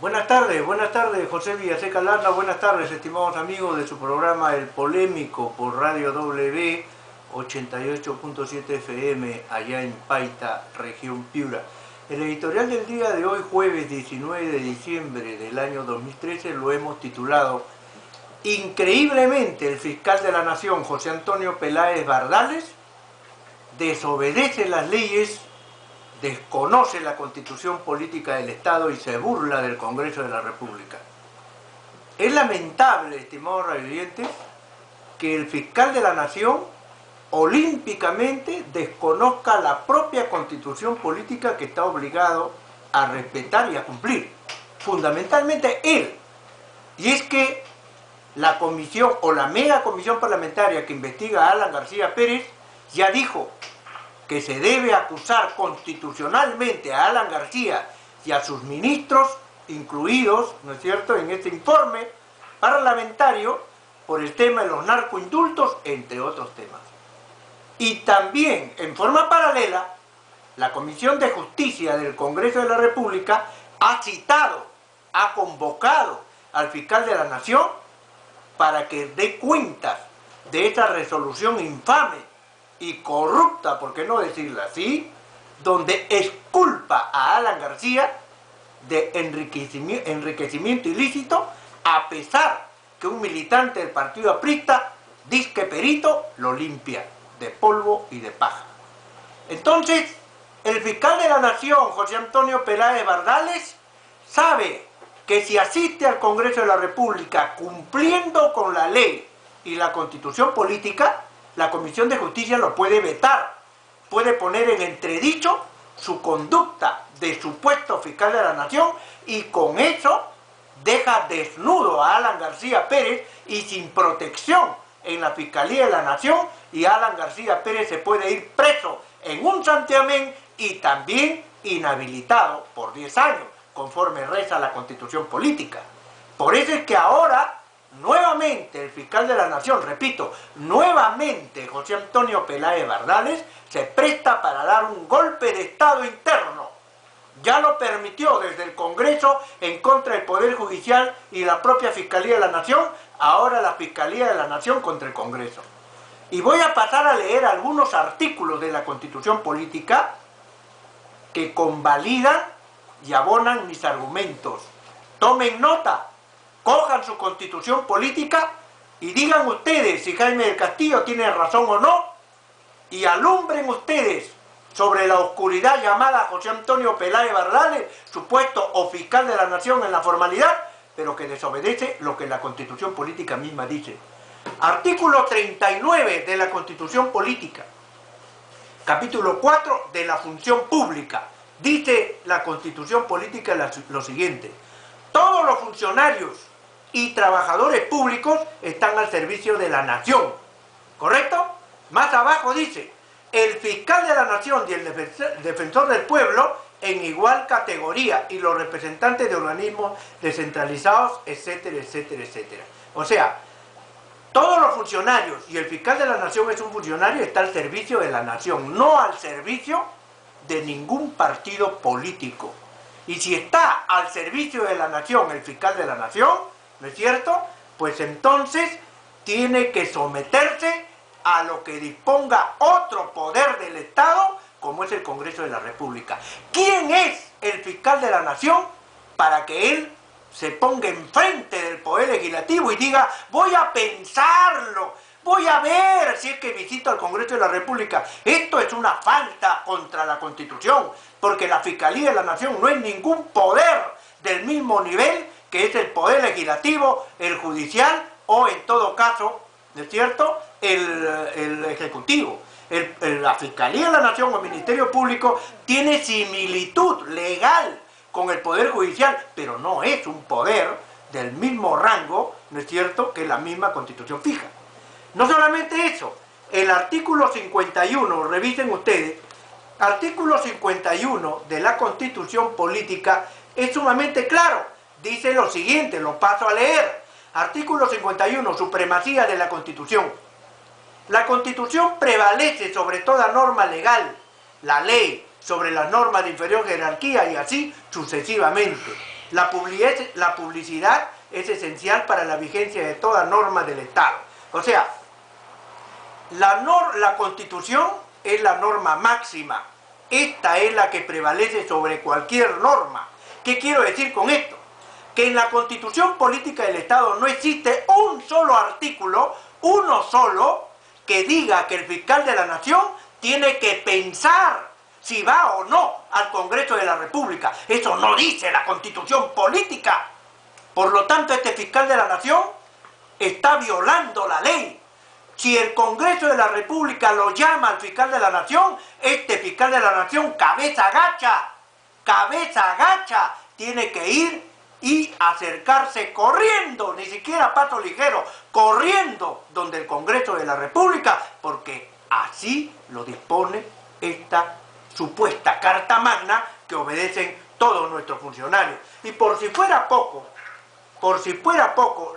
Buenas tardes, José Villaseca Landa, buenas tardes, estimados amigos de su programa El Polémico por Radio W 88.7 FM, allá en Paita, región Piura. El editorial del día de hoy, jueves 19 de diciembre del año 2013, lo hemos titulado Increíblemente, el fiscal de la Nación, José Antonio Peláez Bardales, desobedece las leyes, desconoce la Constitución Política del Estado y se burla del Congreso de la República. Es lamentable, estimados radioyentes, que el fiscal de la Nación olímpicamente desconozca la propia Constitución Política que está obligado a respetar y a cumplir. Fundamentalmente él. Y es que la comisión o la mega comisión parlamentaria que investiga a Alan García Pérez ya dijo que se debe acusar constitucionalmente a Alan García y a sus ministros, incluidos, ¿no es cierto?, en este informe parlamentario, por el tema de los narcoindultos, entre otros temas. Y también, en forma paralela, la Comisión de Justicia del Congreso de la República ha convocado al fiscal de la Nación para que dé cuentas de esta resolución infame y corrupta, por qué no decirla así, donde exculpa a Alan García de enriquecimiento ilícito, a pesar que un militante del partido aprista, disque perito, lo limpia de polvo y de paja. Entonces, el fiscal de la Nación, José Antonio Peláez Bardales, sabe que si asiste al Congreso de la República cumpliendo con la ley y la Constitución Política, la Comisión de Justicia lo puede vetar, puede poner en entredicho su conducta de supuesto fiscal de la Nación y con eso deja desnudo a Alan García Pérez y sin protección en la Fiscalía de la Nación, y Alan García Pérez se puede ir preso en un santiamén y también inhabilitado por 10 años, conforme reza la Constitución Política. Por eso es que ahora nuevamente el fiscal de la Nación, repito, nuevamente José Antonio Peláez Bardales se presta para dar un golpe de Estado interno. Ya lo permitió desde el Congreso en contra del Poder Judicial y la propia Fiscalía de la Nación, ahora la Fiscalía de la Nación contra el Congreso. Y voy a pasar a leer algunos artículos de la Constitución Política que convalidan y abonan mis argumentos. Tomen nota. Cojan su Constitución Política y digan ustedes si Jaime del Castillo tiene razón o no, y alumbren ustedes sobre la oscuridad llamada José Antonio Peláez Bardales, supuesto o fiscal de la Nación en la formalidad, pero que desobedece lo que la Constitución Política misma dice. Artículo 39 de la Constitución Política, capítulo 4 de la función pública. Dice la Constitución Política lo siguiente: todos los funcionarios y trabajadores públicos están al servicio de la Nación, ¿correcto? Más abajo dice, el fiscal de la Nación y el defensor del pueblo en igual categoría, y los representantes de organismos descentralizados, etcétera, etcétera, etcétera. O sea, todos los funcionarios, y el fiscal de la Nación es un funcionario, está al servicio de la Nación, no al servicio de ningún partido político. Y si está al servicio de la Nación, el fiscal de la Nación, ¿no es cierto?, pues entonces tiene que someterse a lo que disponga otro poder del Estado, como es el Congreso de la República. ¿Quién es el fiscal de la Nación para que él se ponga enfrente del Poder Legislativo y diga, voy a pensarlo, voy a ver si es que visito al Congreso de la República? Esto es una falta contra la Constitución, porque la Fiscalía de la Nación no es ningún poder del mismo nivel que es el Poder Legislativo, el Judicial o, en todo caso, ¿no es cierto?, el Ejecutivo. La Fiscalía de la Nación o el Ministerio Público tiene similitud legal con el Poder Judicial, pero no es un poder del mismo rango, ¿no es cierto?, que la misma Constitución fija. No solamente eso, el artículo 51, revisen ustedes, artículo 51 de la Constitución Política es sumamente claro. Dice lo siguiente, lo paso a leer. Artículo 51, supremacía de la Constitución. La Constitución prevalece sobre toda norma legal, la ley sobre las normas de inferior jerarquía y así sucesivamente. La publicidad es esencial para la vigencia de toda norma del Estado. O sea, la Constitución es la norma máxima. Esta es la que prevalece sobre cualquier norma. ¿Qué quiero decir con esto? Que en la Constitución Política del Estado no existe un solo artículo, uno solo, que diga que el fiscal de la Nación tiene que pensar si va o no al Congreso de la República. Eso no dice la Constitución Política. Por lo tanto, este fiscal de la Nación está violando la ley. Si el Congreso de la República lo llama al fiscal de la Nación, este fiscal de la Nación, cabeza agacha, tiene que ir y acercarse corriendo, ni siquiera paso ligero, corriendo donde el Congreso de la República, porque así lo dispone esta supuesta Carta Magna que obedecen todos nuestros funcionarios. Y por si fuera poco,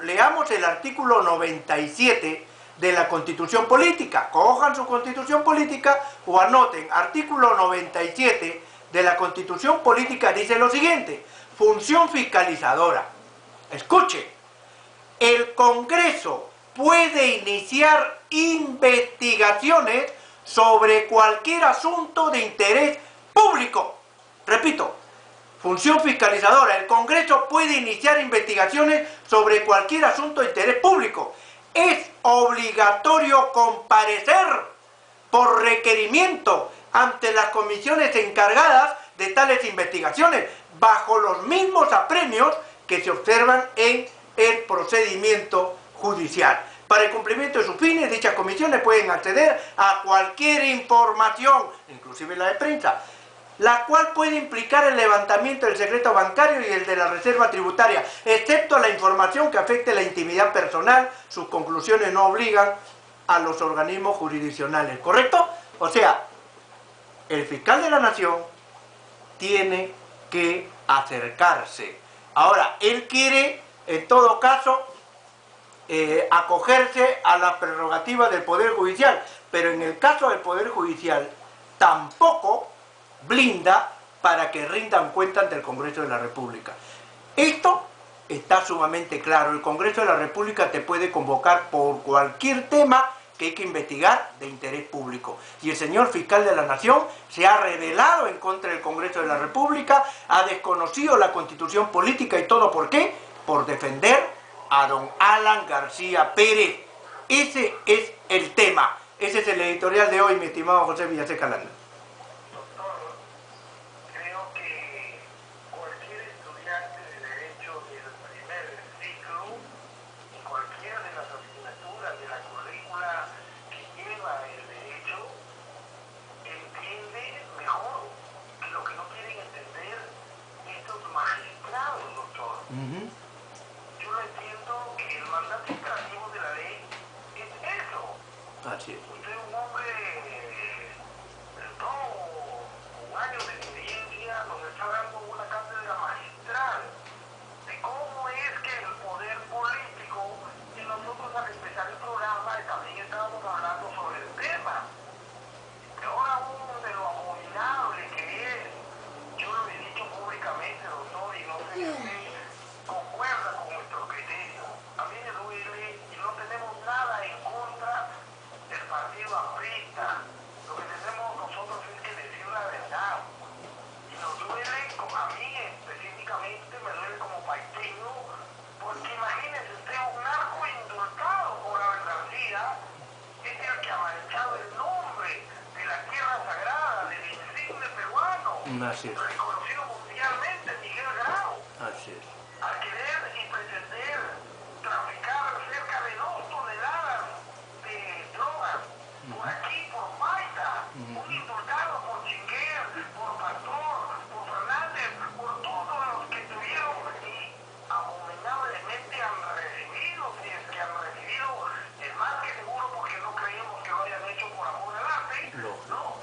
leamos el artículo 97 de la Constitución Política. Cojan su Constitución Política o anoten, artículo 97 de la Constitución Política dice lo siguiente: función fiscalizadora. Escuche, el Congreso puede iniciar investigaciones sobre cualquier asunto de interés público. Repito, función fiscalizadora. El Congreso puede iniciar investigaciones sobre cualquier asunto de interés público. Es obligatorio comparecer por requerimiento ante las comisiones encargadas de tales investigaciones, bajo los mismos apremios que se observan en el procedimiento judicial. Para el cumplimiento de sus fines, dichas comisiones pueden acceder a cualquier información, inclusive la de prensa, la cual puede implicar el levantamiento del secreto bancario y el de la reserva tributaria, excepto la información que afecte la intimidad personal. Sus conclusiones no obligan a los organismos jurisdiccionales, ¿correcto? O sea, el fiscal de la Nación tiene que acercarse. Ahora, él quiere, en todo caso, acogerse a las prerrogativas del Poder Judicial, pero en el caso del Poder Judicial tampoco blinda para que rindan cuenta ante el Congreso de la República. Esto está sumamente claro. El Congreso de la República te puede convocar por cualquier tema que hay que investigar de interés público. Y el señor fiscal de la Nación se ha rebelado en contra del Congreso de la República, ha desconocido la Constitución Política y todo. ¿Por qué? Por defender a don Alan García Pérez. Ese es el tema. Ese es el editorial de hoy, mi estimado José Villaseca Landa. Yo no entiendo que el mandato imperativo de la ley es eso. Así es. Usted es un hombre con años de experiencia, nos está dando una cátedra magistral de cómo es que el poder político, y nosotros al empezar el programa también estábamos hablando sobre el tema. Peor aún de lo abominable que es. Yo lo he dicho públicamente, doctor, y no sé si concuerda con nuestro criterio. A mí me duele y no tenemos nada en contra del partido aprista. Lo que tenemos nosotros es que decir la verdad. Y nos duele, como a mí específicamente, me duele como paiteño, porque imagínese usted un narco indultado por Alan García, es el que ha manchado el nombre de la tierra sagrada, del insigne peruano, reconocido mundialmente, Miguel Grau. Así es. A querer y pretender traficar cerca de 2 toneladas de drogas por aquí, por Paita, un indultado por Chinguer, por Pastor, por Fernández, por todos los que tuvieron y abominablemente han recibido, si es que han recibido, es más que seguro porque no creemos que lo hayan hecho por amor al arte, no,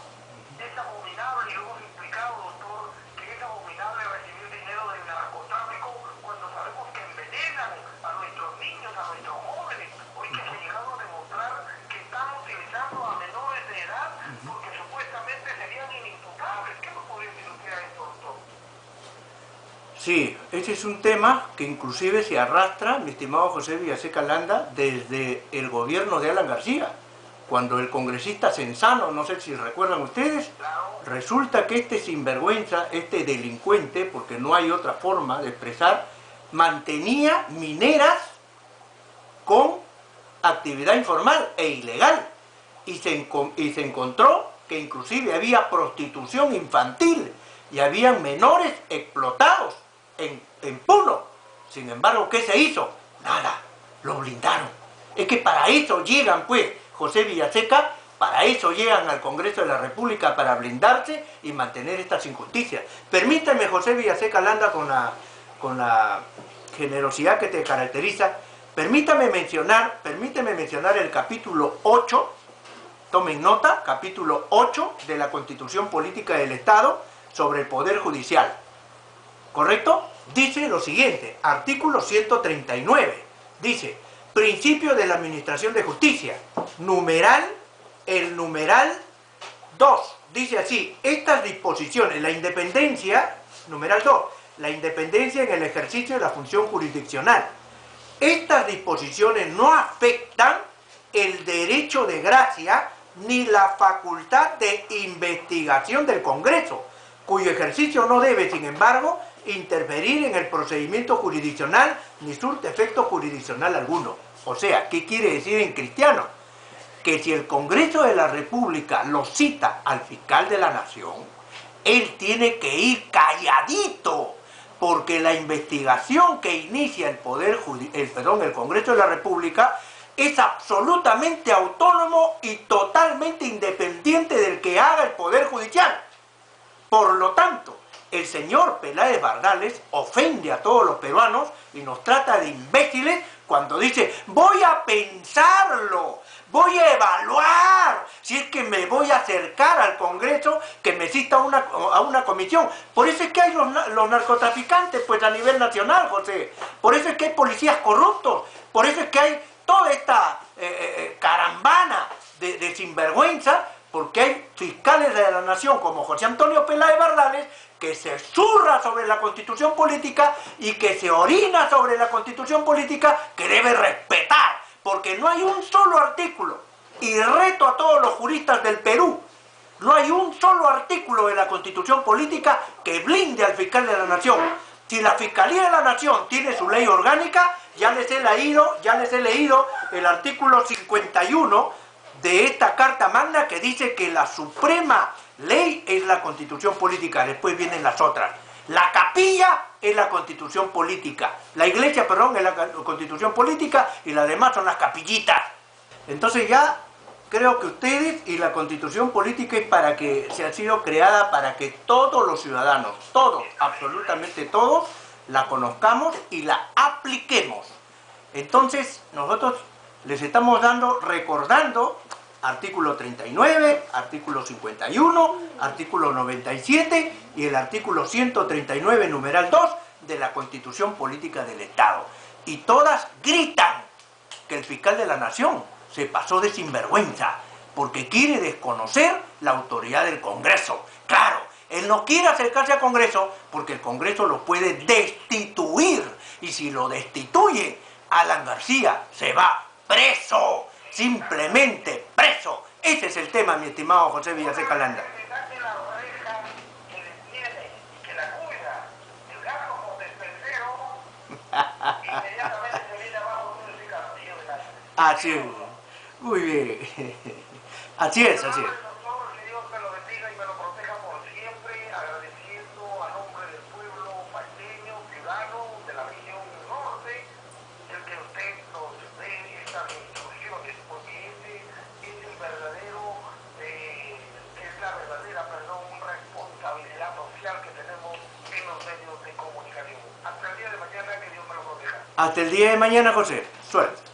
es abominable y lo hemos explicado, doctor, que es abominable recibir dinero del narcotráfico cuando sabemos que envenenan a nuestros niños, a nuestros jóvenes. Hoy que se ha llegado a demostrar que están utilizando a menores de edad porque supuestamente serían inimputables. ¿Qué nos puede decir usted a esto, doctor? Sí, este es un tema que inclusive se arrastra, mi estimado José Villaseca Landa, desde el gobierno de Alan García. Cuando el congresista Senzano, no sé si recuerdan ustedes, resulta que este sinvergüenza, este delincuente, porque no hay otra forma de expresar, mantenía mineras con actividad informal e ilegal. Y se encontró que inclusive había prostitución infantil y habían menores explotados en Puno. Sin embargo, ¿qué se hizo? Nada, lo blindaron. Es que para eso llegan, pues, José Villaseca, para eso llegan al Congreso de la República, para blindarse y mantener estas injusticias. Permíteme, José Villaseca Landa, con la generosidad que te caracteriza, permíteme mencionar el capítulo 8, tomen nota, capítulo 8 de la Constitución Política del Estado sobre el Poder Judicial. ¿Correcto? Dice lo siguiente, artículo 139, dice, principio de la administración de justicia, el numeral 2, dice así, estas disposiciones, la independencia, numeral 2, la independencia en el ejercicio de la función jurisdiccional. Estas disposiciones no afectan el derecho de gracia ni la facultad de investigación del Congreso, cuyo ejercicio no debe, sin embargo, interferir en el procedimiento jurisdiccional ni surte efecto jurisdiccional alguno. O sea, ¿qué quiere decir en cristiano? Que si el Congreso de la República lo cita al fiscal de la Nación, él tiene que ir calladito, porque la investigación que inicia el Congreso de la República es absolutamente autónomo y totalmente independiente del que haga el Poder Judicial. Por lo tanto, el señor Peláez Bardales ofende a todos los peruanos y nos trata de imbéciles cuando dice, voy a pensarlo, voy a evaluar, si es que me voy a acercar al Congreso que me cita a una comisión. Por eso es que hay los narcotraficantes, pues a nivel nacional, José. Por eso es que hay policías corruptos, por eso es que hay toda esta carambana de sinvergüenza, porque hay fiscales de la nación como José Antonio Peláez Bardales que se zurra sobre la Constitución Política y que se orina sobre la Constitución Política que debe respetar, porque no hay un solo artículo, y reto a todos los juristas del Perú, no hay un solo artículo de la Constitución Política que blinde al fiscal de la nación. Si la Fiscalía de la Nación tiene su ley orgánica, ya les he leído el artículo 51 de esta Carta Magna que dice que la suprema ley es la Constitución Política, después vienen las otras. La capilla es la Constitución Política, la iglesia, perdón, es la Constitución Política y las demás son las capillitas. Entonces ya creo que ustedes y la Constitución Política se ha sido creada para que todos los ciudadanos, todos, absolutamente todos, la conozcamos y la apliquemos. Entonces nosotros les estamos recordando artículo 39, artículo 51, artículo 97 y el artículo 139, numeral 2 de la Constitución Política del Estado. Y todas gritan que el fiscal de la Nación se pasó de sinvergüenza porque quiere desconocer la autoridad del Congreso. Claro, él no quiere acercarse al Congreso porque el Congreso lo puede destituir. Y si lo destituye, Alan García se va preso. Simplemente preso. Ese es el tema, mi estimado José Villaseca Landa. Así es. Muy bien. Así es, así es. Que Dios me lo bendiga y me lo proteja por siempre, agradeciendo a nombre del pueblo paiteño, ciudadano de la región norte, el que usted nos dé estas instrucciones, porque ese es el verdadero, es la verdadera, responsabilidad social que tenemos en los medios de comunicación. Hasta el día de mañana, que Dios me lo proteja. Hasta el día de mañana, José. Suerte.